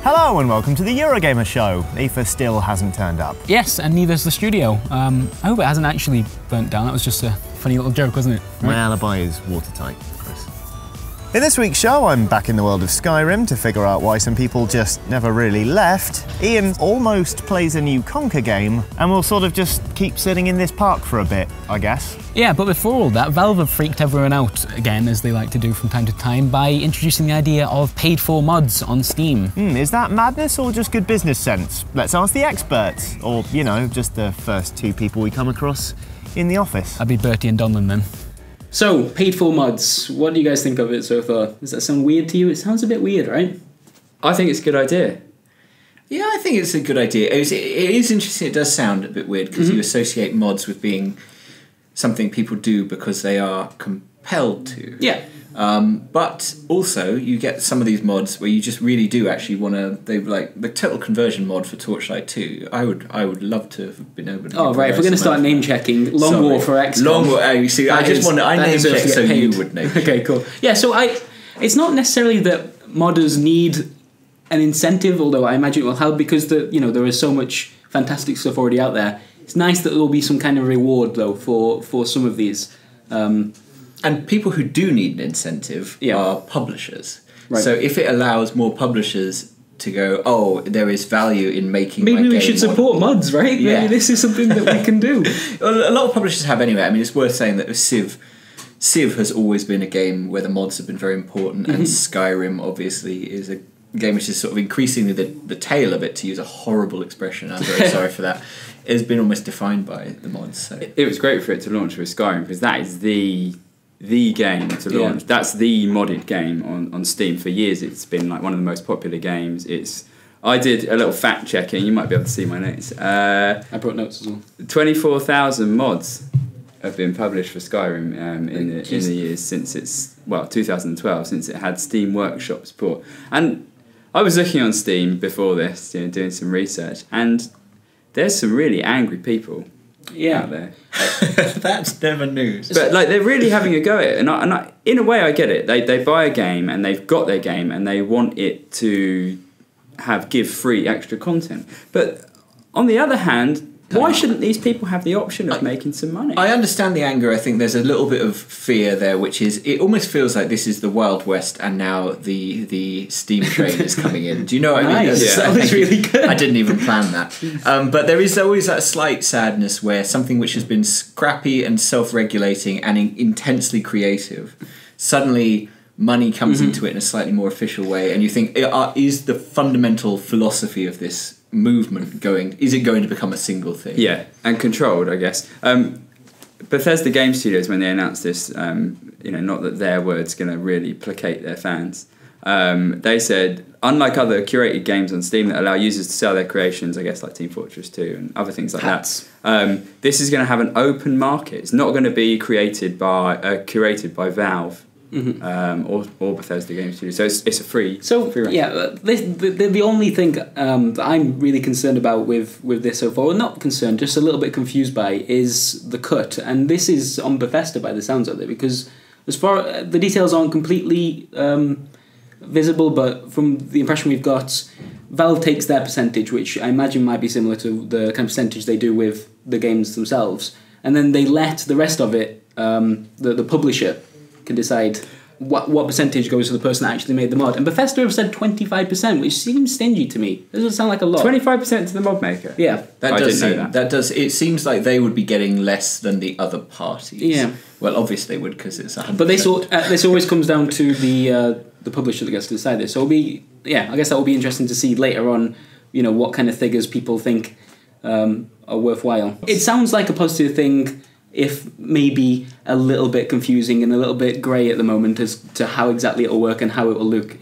Hello and welcome to the Eurogamer show. Aoife still hasn't turned up. Yes, and neither's the studio. I hope it hasn't actually burnt down. That was just a funny little joke, wasn't it? Right? My alibi is watertight, Chris. In this week's show, I'm back in the world of Skyrim to figure out why some people just never really left. Ian almost plays a new Conker game, and we'll sort of just keep sitting in this park for a bit, I guess. Yeah, but before all that, Valve have freaked everyone out again, as they like to do from time to time, by introducing the idea of paid-for mods on Steam. Is that madness or just good business sense? Let's ask the experts, or, you know, just the first two people we come across in the office. That'd be Bertie and Donlan then. So, paid-for mods, what do you guys think of it so far? Does that sound weird to you? It sounds a bit weird, right? I think it's a good idea. Yeah, I think it's a good idea. It is interesting, it does sound a bit weird, because you associate mods with being something people do because they are compelled to. Yeah. But also, you get some of these mods where you just really do actually want to. They like the total conversion mod for Torchlight 2. I would love to have been able to. Oh right, if we're going to start name checking, Long War for XCOM. Long War. You see, I name check so you would name. Okay, cool. Yeah, so it's not necessarily that modders need an incentive, although I imagine it will help because there is so much fantastic stuff already out there. It's nice that there will be some kind of reward though for some of these. And people who do need an incentive are publishers. Right. So if it allows more publishers to go, oh, there is value in making my game. Maybe we should support mods, right? Yeah. Maybe this is something that we can do. Well, a lot of publishers have anyway. I mean, it's worth saying that Civ has always been a game where the mods have been very important, and Skyrim obviously is a game which is sort of increasingly the tail of it, to use a horrible expression. I'm very sorry for that. It has been almost defined by the mods. So. It was great for it to launch with Skyrim because that is the game to launch. That's the modded game on Steam. For years it's been like one of the most popular games. I did a little fact checking, you might be able to see my notes. I brought notes as well. 24,000 mods have been published for Skyrim in the years since 2012, since it had Steam Workshop support. And I was looking on Steam before this, doing some research, and there's some really angry people out there. That's never news. But like they're really having a go at it, and I, in a way I get it. They buy a game and they've got their game and they want it to give free extra content. But on the other hand, why shouldn't these people have the option of making some money? I understand the anger. I think there's a little bit of fear there, which is it almost feels like this is the Wild West, and now the steam train is coming in. Do you know what I mean? Nice. That was really good. I didn't even plan that. But there is always that slight sadness where something which has been scrappy and self-regulating and intensely creative, suddenly money comes into it in a slightly more official way, and you think, is the fundamental philosophy of this movement is it going to become a single thing? Yeah, and controlled, I guess. Bethesda Game Studios, when they announced this, not that their word's going to really placate their fans, they said, unlike other curated games on Steam that allow users to sell their creations, I guess like Team Fortress 2 and other things like that, this is going to have an open market. It's not going to be curated by Valve. Or Bethesda Game Studios, so it's a free. So free the only thing that I'm really concerned about with this so far, well, not concerned, just a little bit confused by, is the cut, and this is on Bethesda by the sounds of it, because as far the details aren't completely visible, but from the impression we've got, Valve takes their percentage, which I imagine might be similar to the kind of percentage they do with the games themselves, and then they let the rest of it, the publisher can decide what percentage goes to the person that actually made the mod. And Bethesda have said 25%, which seems stingy to me. It doesn't sound like a lot. 25% to the mod maker? Yeah. It seems like they would be getting less than the other parties. Yeah. Well, obviously they would, because it's 100%. But this always comes down to the publisher that gets to decide this. So I guess that will be interesting to see later on, what kind of figures people think are worthwhile. It sounds like a positive thing, if maybe a little bit confusing and a little bit grey at the moment as to how exactly it'll work and how it will look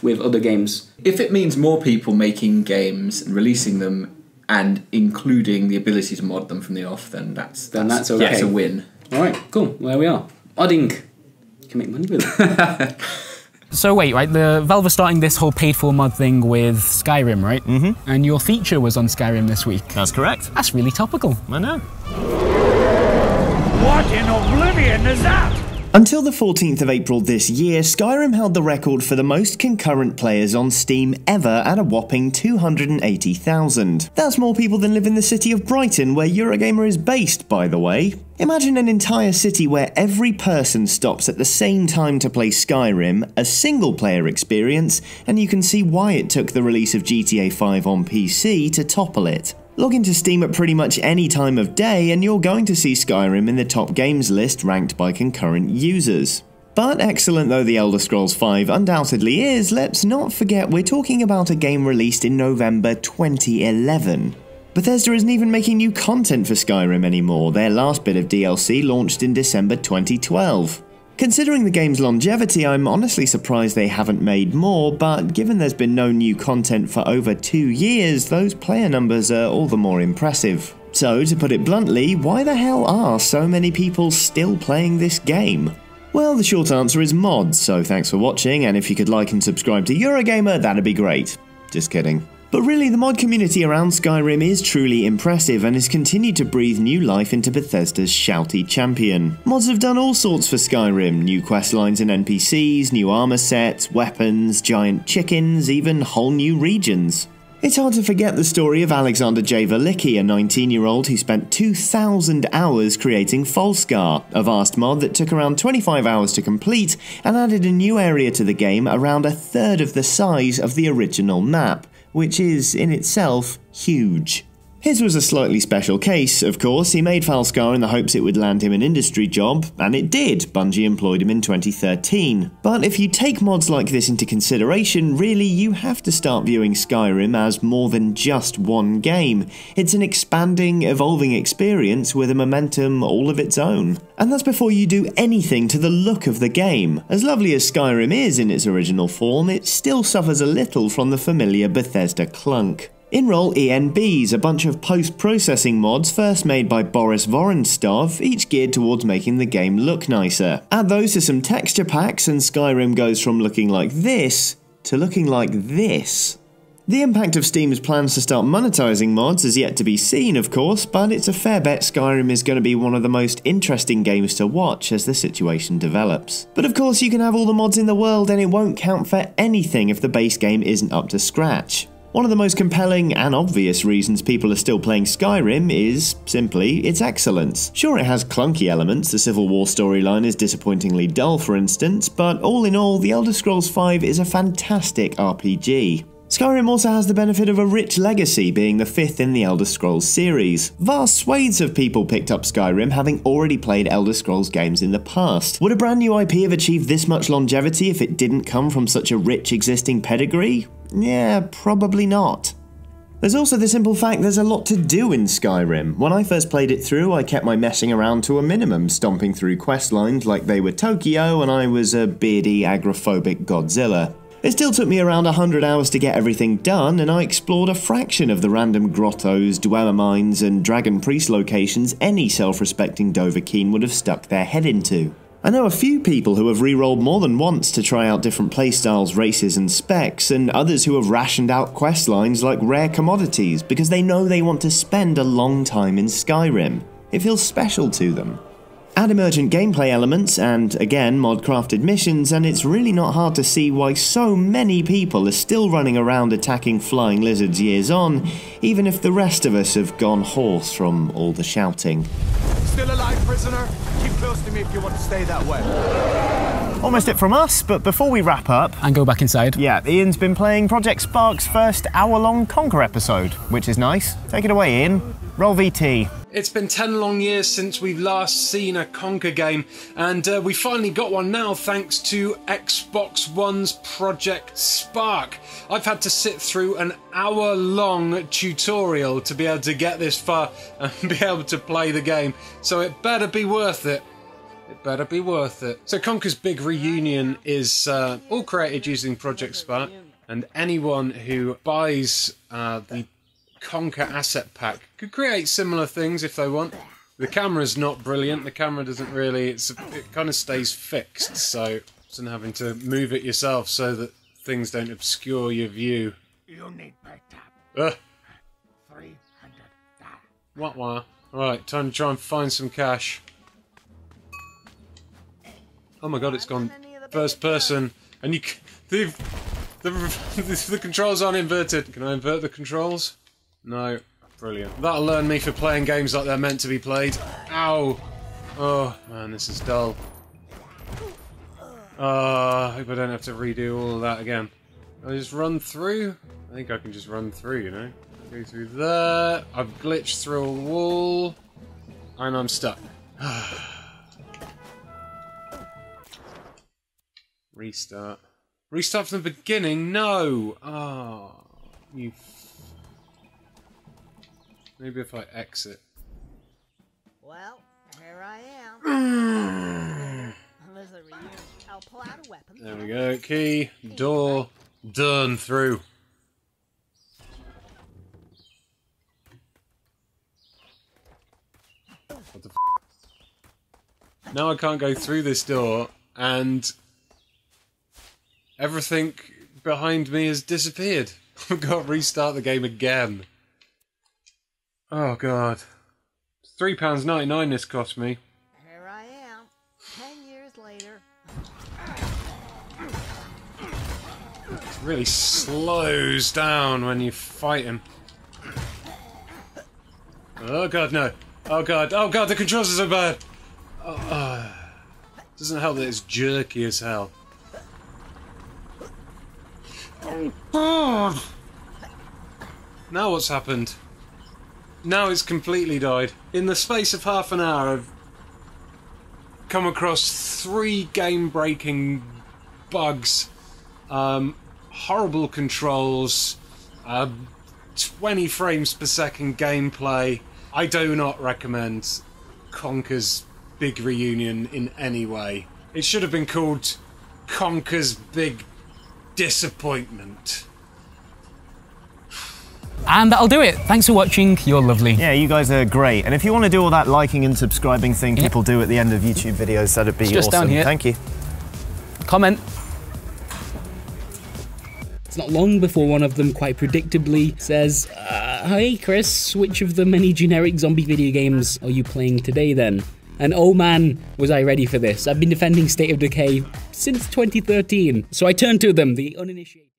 with other games. If it means more people making games and releasing them and including the ability to mod them from the off, then that's okay. That's a win. All right, cool. Well, there we are. Modding. You can make money with it. So wait, right, the Valve are starting this whole paid-for mod thing with Skyrim, right? Mm-hmm. And your feature was on Skyrim this week. That's correct. That's really topical. I know. What in oblivion is that? Until the 14th of April this year, Skyrim held the record for the most concurrent players on Steam ever at a whopping 280,000. That's more people than live in the city of Brighton, where Eurogamer is based, by the way. Imagine an entire city where every person stops at the same time to play Skyrim, a single-player experience, and you can see why it took the release of GTA 5 on PC to topple it. Log into Steam at pretty much any time of day and you're going to see Skyrim in the top games list ranked by concurrent users. But excellent though The Elder Scrolls V undoubtedly is, let's not forget we're talking about a game released in November 2011. Bethesda isn't even making new content for Skyrim anymore, their last bit of DLC launched in December 2012. Considering the game's longevity, I'm honestly surprised they haven't made more, but given there's been no new content for over 2 years, those player numbers are all the more impressive. So, to put it bluntly, why the hell are so many people still playing this game? Well, the short answer is mods, so thanks for watching, and if you could like and subscribe to Eurogamer, that'd be great. Just kidding. But really, the mod community around Skyrim is truly impressive and has continued to breathe new life into Bethesda's shouty champion. Mods have done all sorts for Skyrim, new questlines and NPCs, new armor sets, weapons, giant chickens, even whole new regions. It's hard to forget the story of Alexander J. Velicki, a 19-year-old who spent 2,000 hours creating Folskar, a vast mod that took around 25 hours to complete and added a new area to the game around a third of the size of the original map, which is, in itself, huge. His was a slightly special case, of course. He made Falskar in the hopes it would land him an industry job, and it did. Bungie employed him in 2013. But if you take mods like this into consideration, really you have to start viewing Skyrim as more than just one game. It's an expanding, evolving experience with a momentum all of its own. And that's before you do anything to the look of the game. As lovely as Skyrim is in its original form, it still suffers a little from the familiar Bethesda clunk. Enroll ENBs, a bunch of post-processing mods first made by Boris Vorontsov, each geared towards making the game look nicer. Add those to some texture packs and Skyrim goes from looking like this to looking like this. The impact of Steam's plans to start monetizing mods is yet to be seen, of course, but it's a fair bet Skyrim is going to be one of the most interesting games to watch as the situation develops. But of course you can have all the mods in the world and it won't count for anything if the base game isn't up to scratch. One of the most compelling and obvious reasons people are still playing Skyrim is, simply, its excellence. Sure, it has clunky elements, the Civil War storyline is disappointingly dull for instance, but all in all, The Elder Scrolls V is a fantastic RPG. Skyrim also has the benefit of a rich legacy, being the 5th in the Elder Scrolls series. Vast swathes of people picked up Skyrim having already played Elder Scrolls games in the past. Would a brand new IP have achieved this much longevity if it didn't come from such a rich existing pedigree? Yeah, probably not. There's also the simple fact there's a lot to do in Skyrim. When I first played it through, I kept my messing around to a minimum, stomping through questlines like they were Tokyo and I was a beardy, agoraphobic Godzilla. It still took me around 100 hours to get everything done, and I explored a fraction of the random grottos, dweller mines, and dragon priest locations any self-respecting Dovahkiin would have stuck their head into. I know a few people who have re-rolled more than once to try out different playstyles, races, and specs, and others who have rationed out questlines like rare commodities because they know they want to spend a long time in Skyrim. It feels special to them. Add emergent gameplay elements and, again, mod-crafted missions, and it's really not hard to see why so many people are still running around attacking flying lizards years on, even if the rest of us have gone hoarse from all the shouting. Still alive, prisoner? Keep close to me if you want to stay that way. Almost it from us, but before we wrap up... And go back inside. Yeah, Ian's been playing Project Spark's first hour-long Conker episode, which is nice. Take it away, Ian. Roll VT. It's been 10 long years since we've last seen a Conker game, and we finally got one now thanks to Xbox One's Project Spark. I've had to sit through an hour-long tutorial to be able to get this far and be able to play the game, so it better be worth it. It better be worth it. So Conkers Big Reunion is all created using Project Spark, and anyone who buys the Conker asset pack could create similar things if they want. The camera's not brilliant. The camera doesn't really... it kind of stays fixed, so and having to move it yourself so that things don't obscure your view. You need my tap. 300. What? Right, time to try and find some cash. Oh my god, it's gone first person, and the controls aren't inverted. Can I invert the controls? No. Brilliant. That'll learn me for playing games like they're meant to be played. Ow! Oh man, this is dull. I hope I don't have to redo all of that again. I'll just run through? I think I can just run through, you know? Go through there. I've glitched through a wall. And I'm stuck. Restart. Restart from the beginning? No! Oh, you... Maybe if I exit. Well, here I am. I'll pull out a weapon. There we go. Key, door, done, through. What the f***? Now I can't go through this door, and everything behind me has disappeared. I've got to restart the game again. Oh god. £3.99 this cost me. Here I am, 10 years later. It really slows down when you fight him. Oh god, no. Oh god, the controls are so bad. Doesn't help that it's jerky as hell. Oh god! Now what's happened? Now it's completely died. In the space of half an hour, I've come across 3 game-breaking bugs, horrible controls, 20 frames per second gameplay. I do not recommend Conkers Big Reunion in any way. It should have been called Conkers Big Disappointment. And that'll do it. Thanks for watching. You're lovely. Yeah, you guys are great. And if you want to do all that liking and subscribing thing people do at the end of YouTube videos, that'd be just awesome. Down here. Thank you. Comment. It's not long before one of them quite predictably says, "Hey Chris, which of the many generic zombie video games are you playing today then?" And oh man, was I ready for this. I've been defending State of Decay since 2013. So I turned to them, the uninitiated.